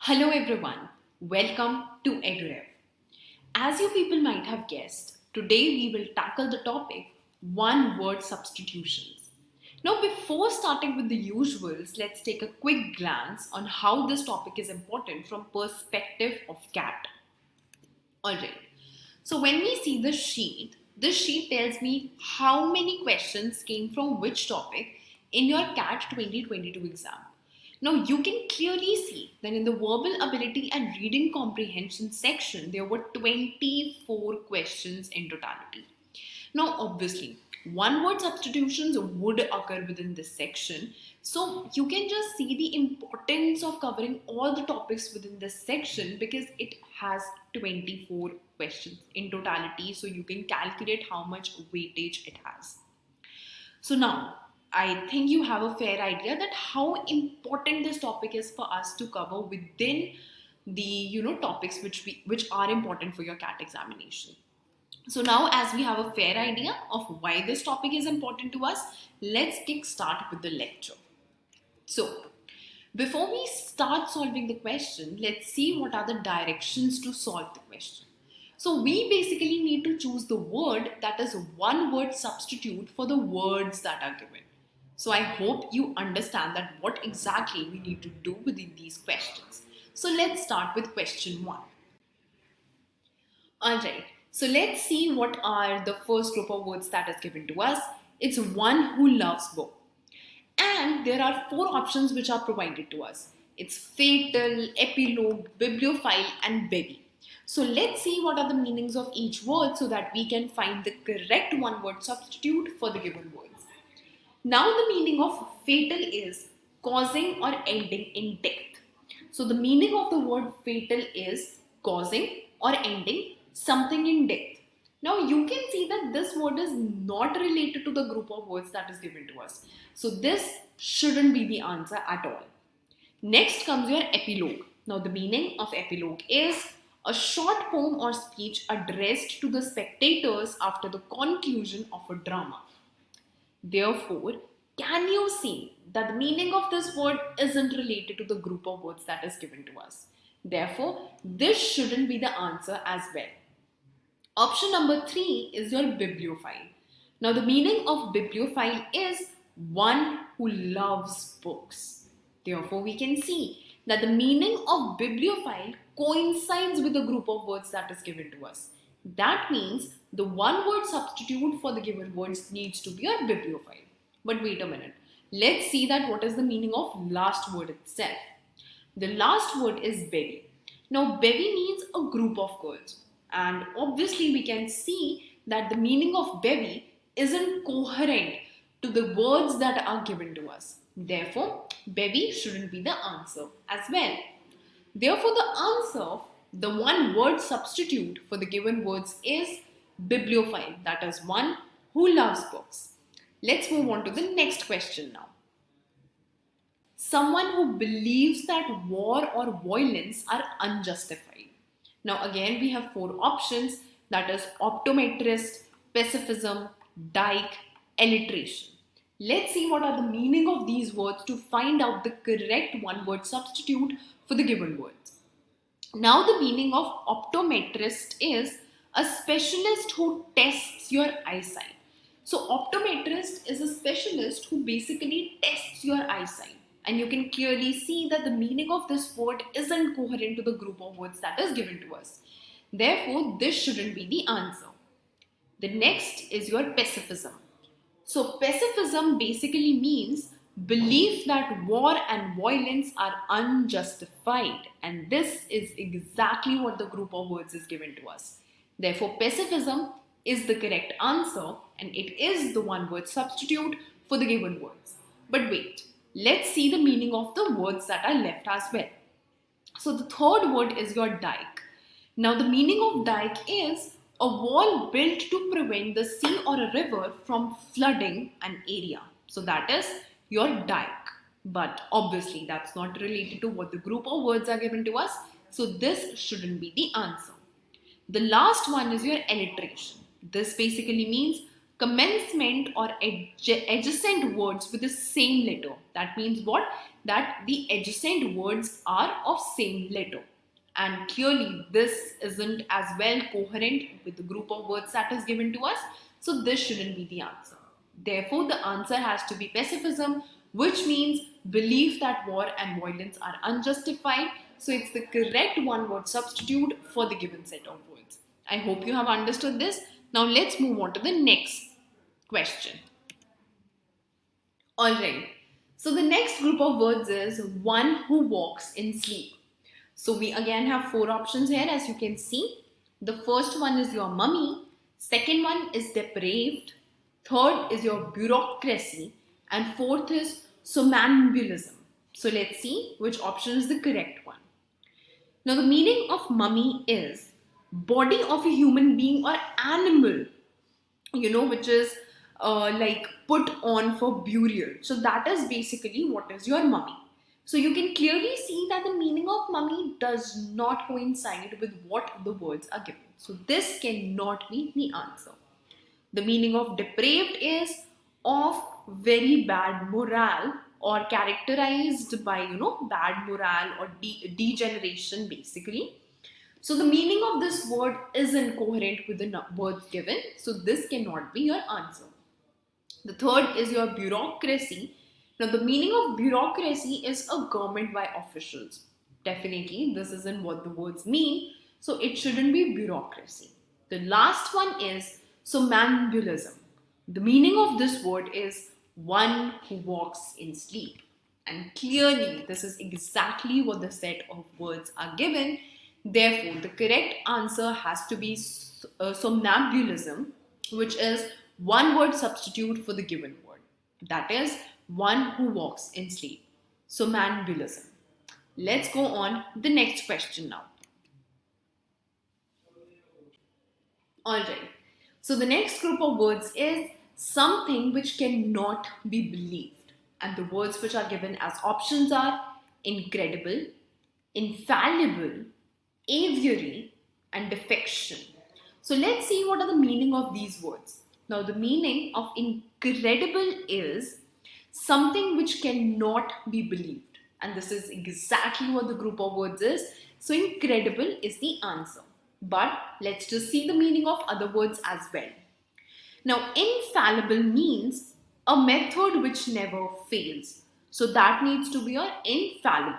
Hello everyone, welcome to EduRev. As you people might have guessed, today we will tackle the topic one word substitutions. Now before starting with the usuals, let's take a quick glance on how this topic is important from perspective of CAT. Alright, so when we see this sheet tells me how many questions came from which topic in your CAT 2022 exam. Now you can clearly see that in the verbal ability and reading comprehension section, there were 24 questions in totality. Now obviously, one word substitutions would occur within this section. So you can just see the importance of covering all the topics within this section because it has 24 questions in totality. So you can calculate how much weightage it has. So now, I think you have a fair idea that how important this topic is for us to cover within the topics which are important for your CAT examination. So now as we have a fair idea of why this topic is important to us, let's kick start with the lecture. So before we start solving the question, let's see what are the directions to solve the question. So we basically need to choose the word that is one word substitute for the words that are given. So I hope you understand that what exactly we need to do within these questions. So let's start with question 1. Alright, so let's see what are the first group of words that is given to us. It's one who loves book. And there are 4 options which are provided to us. It's fatal, epilogue, bibliophile and bevy. So let's see what are the meanings of each word so that we can find the correct one word substitute for the given words. Now the meaning of fatal is causing or ending in death. So the meaning of the word fatal is causing or ending something in death. Now you can see that this word is not related to the group of words that is given to us. So this shouldn't be the answer at all. Next comes your epilogue. Now the meaning of epilogue is a short poem or speech addressed to the spectators after the conclusion of a drama. Therefore, can you see that the meaning of this word isn't related to the group of words that is given to us? Therefore, this shouldn't be the answer as well. Option number 3 is your bibliophile. Now, the meaning of bibliophile is one who loves books. Therefore, we can see that the meaning of bibliophile coincides with the group of words that is given to us. That means the one word substitute for the given words needs to be a bibliophile. But wait a minute. Let's see that what is the meaning of last word itself. The last word is bevy. Now bevy means a group of girls. And obviously we can see that the meaning of bevy isn't coherent to the words that are given to us. Therefore, bevy shouldn't be the answer as well. Therefore, the answer, the one word substitute for the given words is bibliophile, that is one who loves books. Let's move on to the next question now. Someone who believes that war or violence are unjustified. Now again we have 4 options, that is optometrist, pacifism, dyke, alliteration. Let's see what are the meaning of these words to find out the correct one word substitute for the given words. Now the meaning of optometrist is a specialist who tests your eyesight. So optometrist is a specialist who basically tests your eyesight. And you can clearly see that the meaning of this word isn't coherent to the group of words that is given to us. Therefore, this shouldn't be the answer. The next is your pacifism. So pacifism basically means belief that war and violence are unjustified, and this is exactly what the group of words is given to us. Therefore, pacifism is the correct answer and it is the one word substitute for the given words. But wait, let's see the meaning of the words that are left as well. So the third word is your dike. Now the meaning of dike is a wall built to prevent the sea or a river from flooding an area. So that is your dike. But obviously that's not related to what the group of words are given to us. So this shouldn't be the answer. The last one is your alliteration. This basically means commencement or adjacent words with the same letter. That means what? That the adjacent words are of same letter. And clearly this isn't as well coherent with the group of words that is given to us. So this shouldn't be the answer. Therefore, the answer has to be pacifism, which means belief that war and violence are unjustified. So it's the correct one-word substitute for the given set of words. I hope you have understood this. Now let's move on to the next question. Alright, so the next group of words is one who walks in sleep. So we again have four options here, as you can see. The first one is your mummy, second one is depraved, third is your bureaucracy, and fourth is somnambulism. So let's see which option is the correct one. Now the meaning of mummy is body of a human being or animal, which is like put on for burial. So that is basically what is your mummy. So you can clearly see that the meaning of mummy does not coincide with what the words are given. So this cannot be the answer. The meaning of depraved is of very bad morale or characterized by, bad morale or degeneration basically. So the meaning of this word isn't coherent with the words given. So this cannot be your answer. The third is your bureaucracy. Now the meaning of bureaucracy is a government by officials. Definitely this isn't what the words mean. So it shouldn't be bureaucracy. The last one is somnambulism. The meaning of this word is one who walks in sleep. And clearly this is exactly what the set of words are given. Therefore, the correct answer has to be somnambulism, which is one word substitute for the given word. That is one who walks in sleep. Somnambulism. Let's go on to the next question now. Alright. So the next group of words is something which cannot be believed. And the words which are given as options are incredible, infallible, aviary, and defection. So let's see what are the meaning of these words. Now the meaning of incredible is something which cannot be believed. And this is exactly what the group of words is. So incredible is the answer. But let's just see the meaning of other words as well. Now infallible means a method which never fails. So that needs to be your infallible.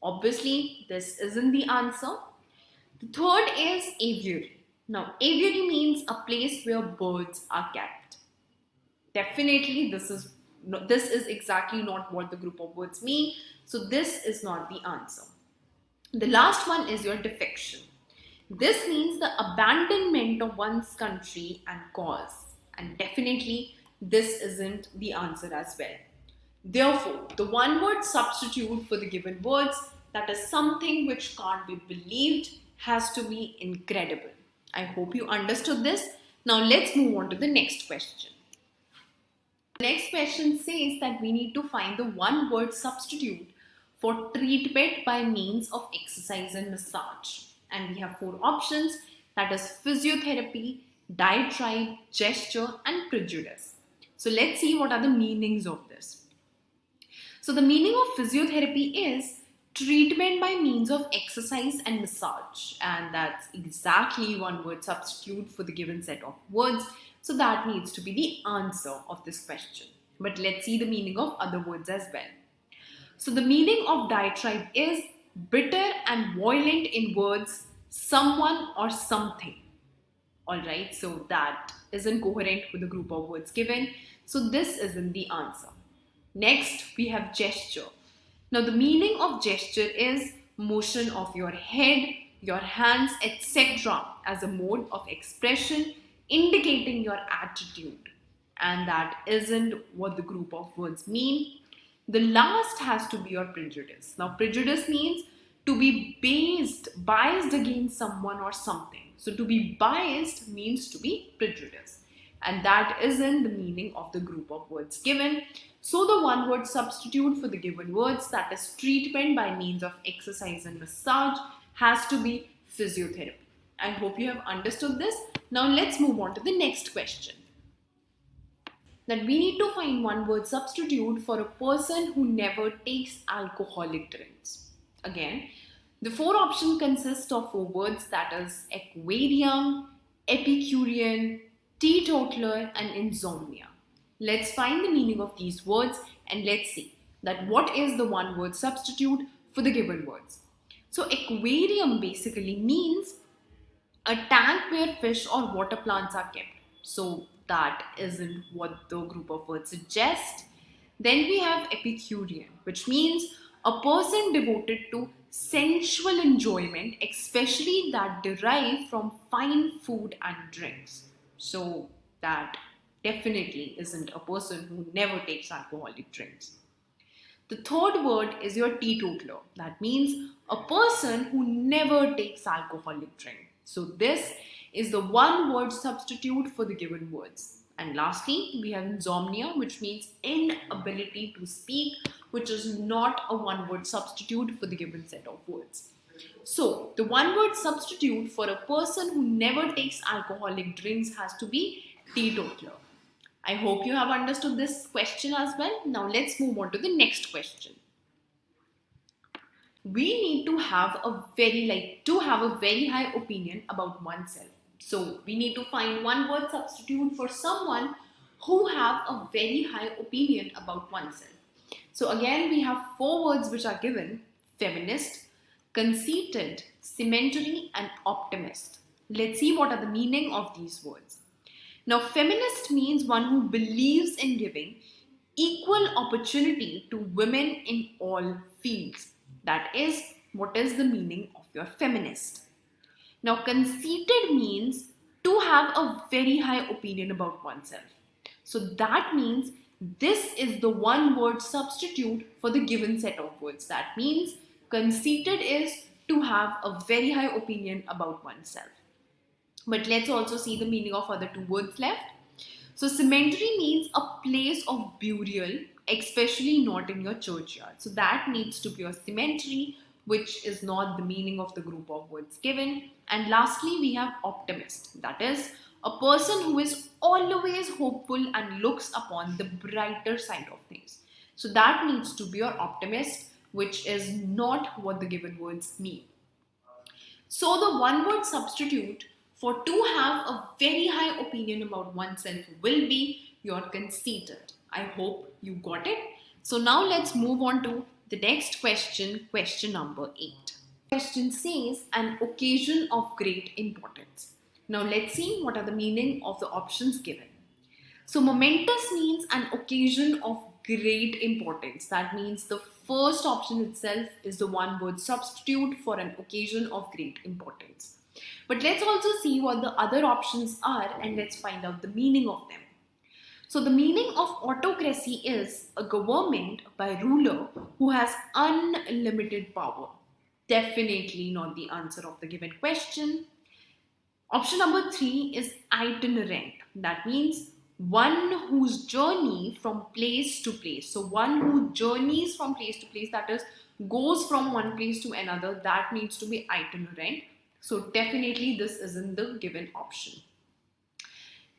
Obviously this isn't the answer. The third is aviary. Now, aviary means a place where birds are kept. Definitely, this is exactly not what the group of words mean. So, this is not the answer. The last one is your defection. This means the abandonment of one's country and cause. And definitely, this isn't the answer as well. Therefore, the one word substitute for the given words, that is something which can't be believed, has to be incredible. I hope you understood this. Now let's move on to the next question. The next question says that we need to find the one word substitute for treatment by means of exercise and massage. And we have four options, that is physiotherapy, diatribe, gesture, and prejudice. So let's see what are the meanings of this. So the meaning of physiotherapy is treatment by means of exercise and massage, and that's exactly one word substitute for the given set of words. So that needs to be the answer of this question. But let's see the meaning of other words as well. So the meaning of diatribe is bitter and violent in words, someone or something. Alright, so that isn't coherent with the group of words given. So this isn't the answer. Next, we have gesture. Now the meaning of gesture is motion of your head, your hands, etc. as a mode of expression indicating your attitude. And that isn't what the group of words mean. The last has to be your prejudice. Now prejudice means to be biased against someone or something. So to be biased means to be prejudiced. And that isn't the meaning of the group of words given. So the one word substitute for the given words, that is treatment by means of exercise and massage, has to be physiotherapy. I hope you have understood this. Now let's move on to the next question. that we need to find one word substitute for a person who never takes alcoholic drinks. Again, the four options consist of four words, that is aquarium, Epicurean, teetotaler, and insomnia. Let's find the meaning of these words and let's see that what is the one word substitute for the given words. So aquarium basically means a tank where fish or water plants are kept. So that isn't what the group of words suggest. Then we have Epicurean, which means a person devoted to sensual enjoyment, especially that derive from fine food and drinks. So that definitely isn't a person who never takes alcoholic drinks. The third word is your teetotaler. That means a person who never takes alcoholic drink. So this is the one word substitute for the given words. And lastly, we have insomnia, which means inability to speak, which is not a one word substitute for the given set of words. So the one word substitute for a person who never takes alcoholic drinks has to be teetotaler. I hope you have understood this question as well. Now let's move on to the next question. We need to have a very high opinion about oneself. So we need to find one word substitute for someone who have a very high opinion about oneself. So again, we have four words which are given: feminist, conceited, cemetery, and optimist. Let's see what are the meaning of these words. Now, feminist means one who believes in giving equal opportunity to women in all fields. That is what is the meaning of your feminist. Now, conceited means to have a very high opinion about oneself. So that means this is the one word substitute for the given set of words. That means conceited is to have a very high opinion about oneself. But let's also see the meaning of other two words left. So cemetery means a place of burial, especially not in your churchyard. So that needs to be a cemetery, which is not the meaning of the group of words given. And lastly, we have optimist. That is a person who is always hopeful and looks upon the brighter side of things. So that needs to be your optimist, which is not what the given words mean. So the one word substitute for to have a very high opinion about oneself will be your conceited. I hope you got it. So now let's move on to the next question, question number 8. Question says an occasion of great importance. Now let's see what are the meaning of the options given. So momentous means an occasion of great importance. That means the first option itself is the one word substitute for an occasion of great importance. But let's also see what the other options are and let's find out the meaning of them. So the meaning of autocracy is a government by ruler who has unlimited power. Definitely not the answer of the given question. Option number 3 is itinerant. That means one whose journey from place to place. So one who journeys from place to place, that is goes from one place to another, that needs to be itinerant. So definitely this isn't the given option.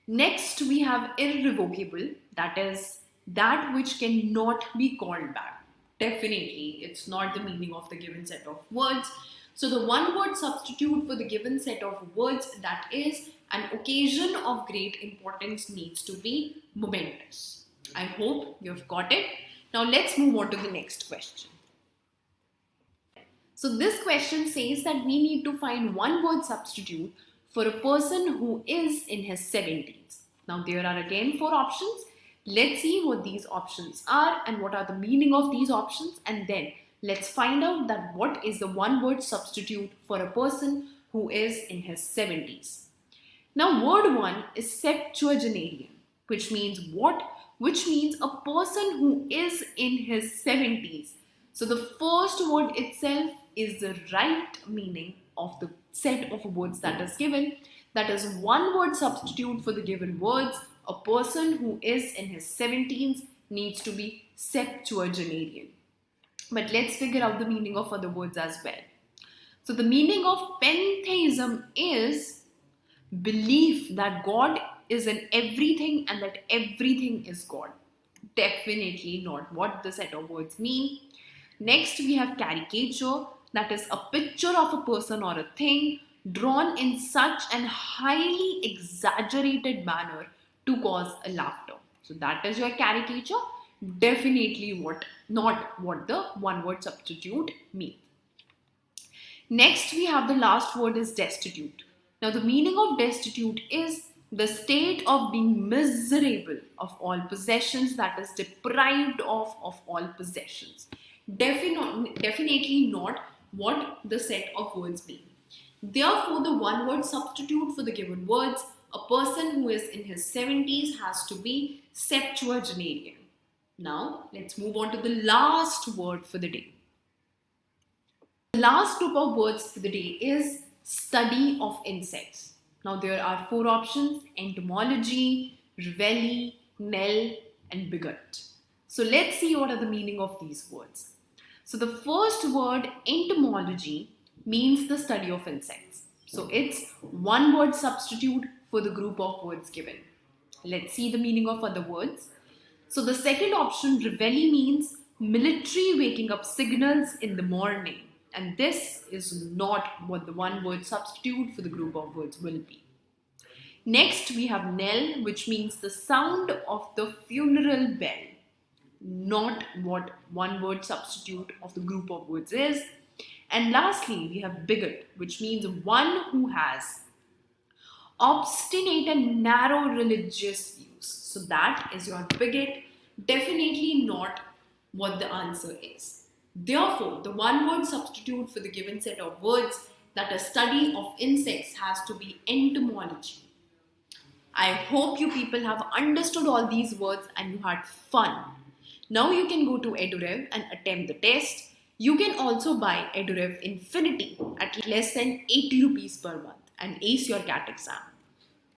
Next we have irrevocable, that is that which cannot be called back. Definitely it's not the meaning of the given set of words. So the one word substitute for the given set of words, that is an occasion of great importance, needs to be momentous. I hope you've got it. Now let's move on to the next question. So this question says that we need to find one word substitute for a person who is in his 70s. Now there are again 4 options. Let's see what these options are and what are the meaning of these options, and then let's find out that what is the one word substitute for a person who is in his 70s. Now word 1 is septuagenarian, which means what? Which means a person who is in his 70s. So the first word itself is the right meaning of the set of words that is given. That is one word substitute for the given words. A person who is in his 70s needs to be septuagenarian. But let's figure out the meaning of other words as well. So the meaning of pantheism is belief that God is in everything and that everything is God. Definitely not what the set of words mean. Next, we have caricature, that is a picture of a person or a thing drawn in such an highly exaggerated manner to cause a laughter. So that is your caricature. Definitely not what the one word substitute means. Next, we have the last word is destitute. Now, the meaning of destitute is the state of being miserable of all possessions, that is deprived of all possessions. Definitely not what the set of words mean. Therefore, the one word substitute for the given words, a person who is in his 70s has to be septuagenarian. Now, let's move on to the last word for the day. The last group of words for the day is study of insects. Now there are 4 options: entomology, reveille, knell and bigot. So let's see what are the meaning of these words. So the first word, entomology, means the study of insects. So it's one word substitute for the group of words given. Let's see the meaning of other words. So the second option, reveille, means military waking up signals in the morning. And this is not what the one word substitute for the group of words will be. Next, we have knell, which means the sound of the funeral bell. Not what one word substitute of the group of words is. And lastly, we have bigot, which means one who has obstinate and narrow religious views. So that is your bigot. Definitely not what the answer is. Therefore, the one word substitute for the given set of words, that a study of insects, has to be entomology. I hope you people have understood all these words and you had fun. Now you can go to EduRev and attempt the test. You can also buy EduRev Infinity at less than 80 rupees per month and ace your CAT exam.